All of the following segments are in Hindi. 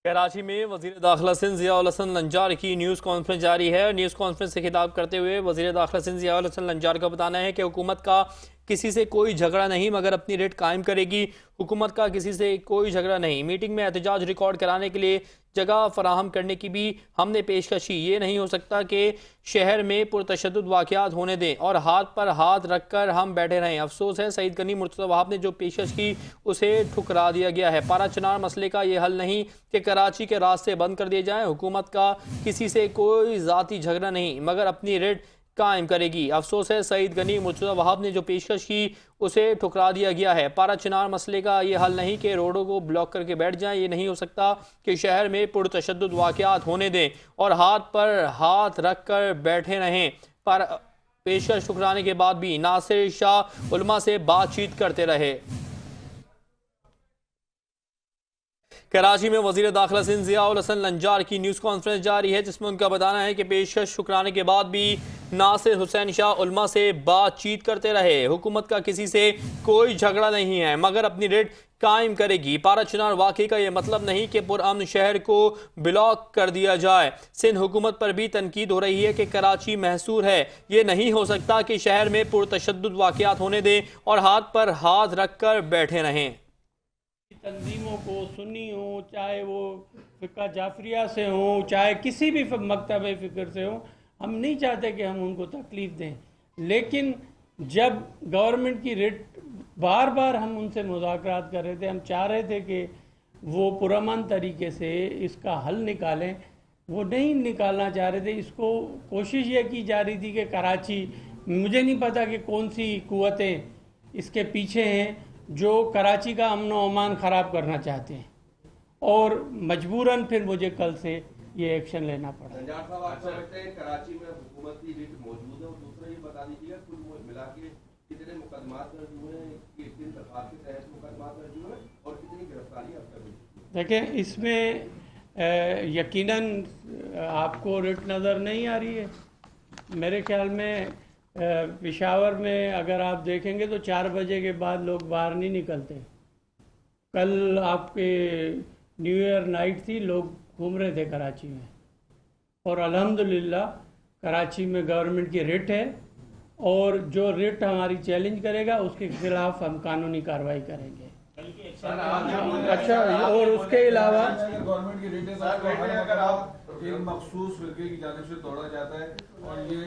कराची में वज़ीर दाखिला सिंध ज़ियाउल हसन लंजार की न्यूज़ कॉन्फ्रेंस जारी है। न्यूज़ कॉन्फ्रेंस से खिताब करते हुए वज़ीर दाखिला सिंध ज़ियाउल हसन लंजार का बताना है कि हुकूमत का किसी से कोई झगड़ा नहीं, मगर अपनी रेट कायम करेगी। हुकूमत का किसी से कोई झगड़ा नहीं। मीटिंग में एहतजाज रिकॉर्ड कराने के लिए जगह फराहम करने की भी हमने पेशकश की। ये नहीं हो सकता कि शहर में पुरतशद्दुद वाक़यात होने दें और हाथ पर हाथ रख कर हम बैठे रहें। अफसोस है सईद गनी मुर्तज़ा वहाब ने जो पेशकश की उसे ठुकरा दिया गया है। पारा चिनार मसले का ये हल नहीं कि कराची के रास्ते बंद कर दिए जाएं। हुकूमत का किसी से कोई ज़ाती झगड़ा नहीं, मगर अपनी रेट कायम करेगी। अफसोस है सईद गनी मुर्तज़ा वहाब ने जो पेशकश की उसे ठुकरा दिया गया है। पारा चिनार मसले का ये हल नहीं कि रोडों को ब्लॉक करके बैठ जाएं। ये नहीं हो सकता कि शहर में पुरतशद्दुद वाक़यात होने दें और हाथ पर हाथ रख कर बैठे रहें। पर पेशकश ठुकराने के बाद भी नासिर शाह उलमा से बातचीत करते रहे। कराची में वज़ीर दाखिला सिंध ज़ियाउल हसन लंजार की न्यूज़ कॉन्फ्रेंस जारी है, जिसमें उनका बताना है कि पेशकश ठुकराने के बाद भी नासिर हुसैन शाह उलमा से बातचीत करते रहे। हुकूमत का किसी से कोई झगड़ा नहीं है, मगर अपनी रेट कायम करेगी। पारा चिनार वाक़े का यह मतलब नहीं कि पुरअमन शहर को ब्लॉक कर दिया जाए। सिंध हुकूमत पर भी तनकीद हो रही है कि कराची महसूर है। ये नहीं हो सकता कि शहर में पुरतशद्दुद वाक़यात होने दें और हाथ पर हाथ रख कर बैठे रहें। तंजीमों को, सुन्नी हो, चाहे वो फ़िक़्हा जाफरिया से हो, चाहे किसी भी मकतब फ़िक्र से हो, हम नहीं चाहते कि हम उनको तकलीफ़ दें। लेकिन जब गवर्नमेंट की रेट बार बार हम उनसे मुज़ाकरात कर रहे थे, हम चाह रहे थे कि वो पुरअमन तरीके से इसका हल निकालें, वो नहीं निकालना चाह रहे थे। इसको कोशिश ये की जा रही थी कि कराची, मुझे नहीं पता कि कौन सी कुव्वतें इसके पीछे हैं जो कराची का अमन व अमान ख़राब करना चाहते हैं, और मजबूरन फिर मुझे कल से ये एक्शन लेना पड़ा। लंजार साहब, आपको लगता है कराची में हुकूमत की रिट मौजूद है? और दूसरा ये बता दीजिएगा कुल मिला के कितने मुकदमात दर्ज हुए हैं, किन दफात के तहत मुकदमात दर्ज हुए हैं और कितनी गिरफ्तारी अब तक हुई? देखें, इसमें यकीनन आपको रिट नज़र नहीं आ रही है। मेरे ख्याल में पेशावर में अगर आप देखेंगे तो 4 बजे के बाद लोग बाहर नहीं निकलते। कल आपके न्यू ईयर नाइट थी, लोग घूम रहे थे कराची में, और अल्हम्दुलिल्लाह कराची में गवर्नमेंट की रिट है, और जो रिट हमारी चैलेंज करेगा उसके खिलाफ हम कानूनी कार्रवाई करेंगे। अच्छा, और उसके अलावा गवर्नमेंट की रिट है, अगर आप एक मखसूस फिरके की जानिब से तोड़ा जाता है, और ये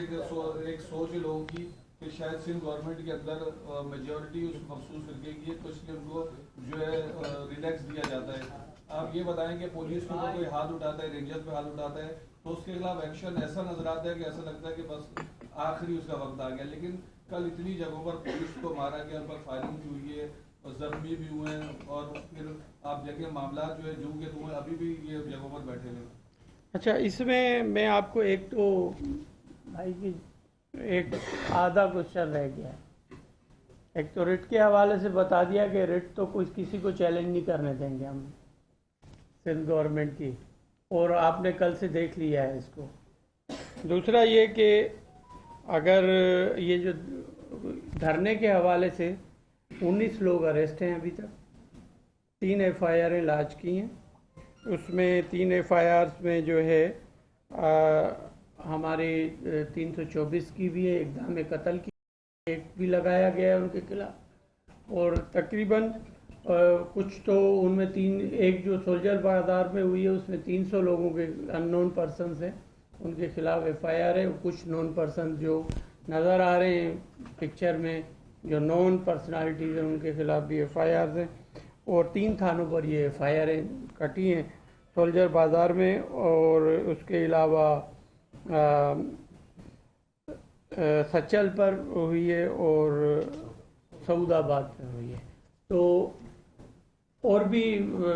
एक सोच है लोगों की कि शायद सिंध गवर्नमेंट के अंदर मेजॉरिटी उस मखसूस फिरके की है, तो इसलिए उनको जो है रिलैक्स दिया जाता है। आप ये बताएं कि पुलिस के ऊपर कोई हाथ उठाता है, रेंजर्स पे हाथ उठाता है, तो उसके खिलाफ एक्शन ऐसा नजर आता है कि ऐसा लगता है कि बस आखिरी उसका वक्त आ गया। लेकिन कल इतनी जगहों पर पुलिस को मारा गया, उन पर फायरिंग भी हुई है और जख्मी भी हुए हैं, और फिर आप देखें मामला जो है जू के तो अभी भी ये जगहों पर बैठे हुए। अच्छा, इसमें मैं आपको एक तो भाई की एक आधा क्वेश्चन रह गया है। एक तो रिट के हवाले से बता दिया कि रिट तो कुछ किसी को चैलेंज नहीं करने देंगे हम सिंध गवर्नमेंट की, और आपने कल से देख लिया है इसको। दूसरा ये कि अगर ये जो धरने के हवाले से 19 लोग अरेस्ट हैं अभी तक, 3 FIR लाज की हैं। उसमें 3 FIRs में जो है हमारे 324 की भी है, इक़दाम कत्ल की एक भी लगाया गया है उनके खिलाफ, और तकरीबन कुछ तो उनमें एक जो सोल्जर बाजार में हुई है उसमें 300 लोगों के अननोन पर्सन हैं, उनके खिलाफ FIR है। कुछ नॉन पर्सन जो नज़र आ रहे हैं पिक्चर में, जो नॉन पर्सनालिटीज़ हैं, उनके खिलाफ भी FIRs हैं, और 3 थानों पर ये FIR कटी हैं, सोल्जर बाज़ार में, और उसके अलावा सचल पर हुई है और सऊदाबाद पर हुई है। तो और भी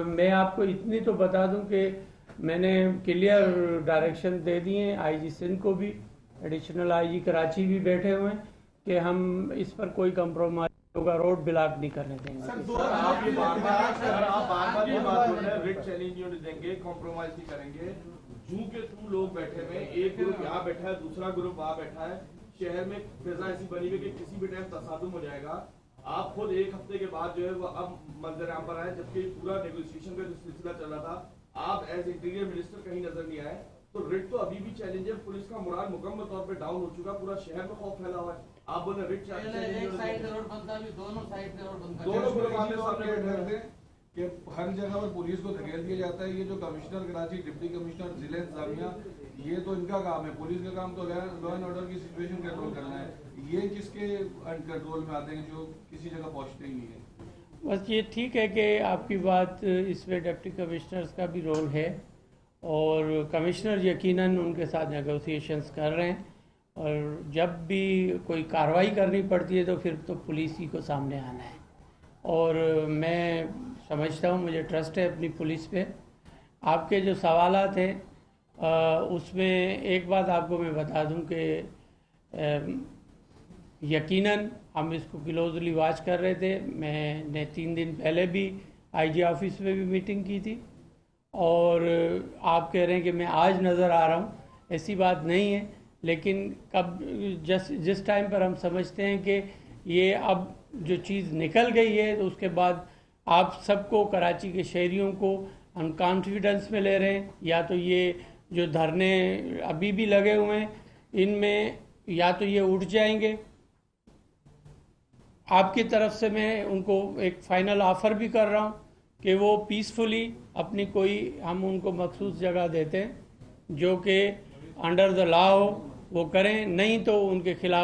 मैं आपको इतनी तो बता दूं कि मैंने क्लियर डायरेक्शन दे दिए हैं IG सिंध को भी, एडिशनल IG कराची भी बैठे हुए हैं कि हम इस पर कोई कंप्रोमाइज होगा, रोड ब्लॉक नहीं करने देंगे। आप ये बार-बार ये बात बोल रहे हैं, रिट चैलेंज नहीं होने देंगे, कॉम्प्रोमाइज नहीं करेंगे। जू के थ्रू लोग बैठे हुए हैं, एक ग्रुप यहाँ बैठा है, दूसरा ग्रुप वहाँ बैठा है, शहर में फिजा ऐसी बनी हुई कि किसी भी टाइम तसादुम हो जाएगा। आप खुद एक हफ्ते के बाद जो है वो अब मंजर आम पर आए, जबकि पूरा नेगोशिएशन का जो सिलसिला चल रहा था आप एज इंटीरियर मिनिस्टर कहीं नजर नहीं आए, तो रिट तो अभी भी चैलेंज है। पुलिस का मोराल मुकम्मल तौर पे डाउन हो चुका, पूरा शहर में खौफ फैला हुआ है। आप बोले रिट एक साइड से रोड बनता भी, दोनों साइड से रोड बनता दोनों ग्रुप एक आमने चीज़ और सामने क्लियर बैठे कर हैं। दें कि हर जगह पर पुलिस को धकेल दिया जाता है। ये जो कमिश्नर कराची, डिप्टी कमिश्नर, जिला इंतजामिया, ये तो इनका काम है। पुलिस का काम तो लॉ एंड ऑर्डर की सिचुएशन कंट्रोल करना है। ये किसके कंट्रोल में आते हैं जो किसी जगह पहुंचते ही नहीं है। बस ये ठीक है कि आपकी बात, इसमें डिप्टी कमिश्नर्स का भी रोल है और कमिश्नर यकीनन उनके साथ नेगोशिएशंस कर रहे हैं, और जब भी कोई कार्रवाई करनी पड़ती है तो फिर तो पुलिस ही को सामने आना है। और मैं समझता हूँ, मुझे ट्रस्ट है अपनी पुलिस पे। आपके जो सवालात हैं उसमें एक बात आपको मैं बता दूं कि यकीनन हम इसको क्लोजली वॉच कर रहे थे। मैंने 3 दिन पहले भी आईजी ऑफिस में भी मीटिंग की थी, और आप कह रहे हैं कि मैं आज नज़र आ रहा हूँ, ऐसी बात नहीं है। लेकिन कब जिस टाइम पर हम समझते हैं कि ये अब जो चीज़ निकल गई है, तो उसके बाद आप सबको, कराची के शहरियों को हम कॉन्फिडेंस में ले रहे हैं। या तो ये जो धरने अभी भी लगे हुए हैं, इनमें या तो ये उठ जाएंगे। आपकी तरफ से मैं उनको एक फ़ाइनल ऑफ़र भी कर रहा हूँ कि वो पीसफुली अपनी कोई, हम उनको मखसूस जगह देते हैं जो कि अंडर द लॉ हो, वो करें, नहीं तो उनके खिलाफ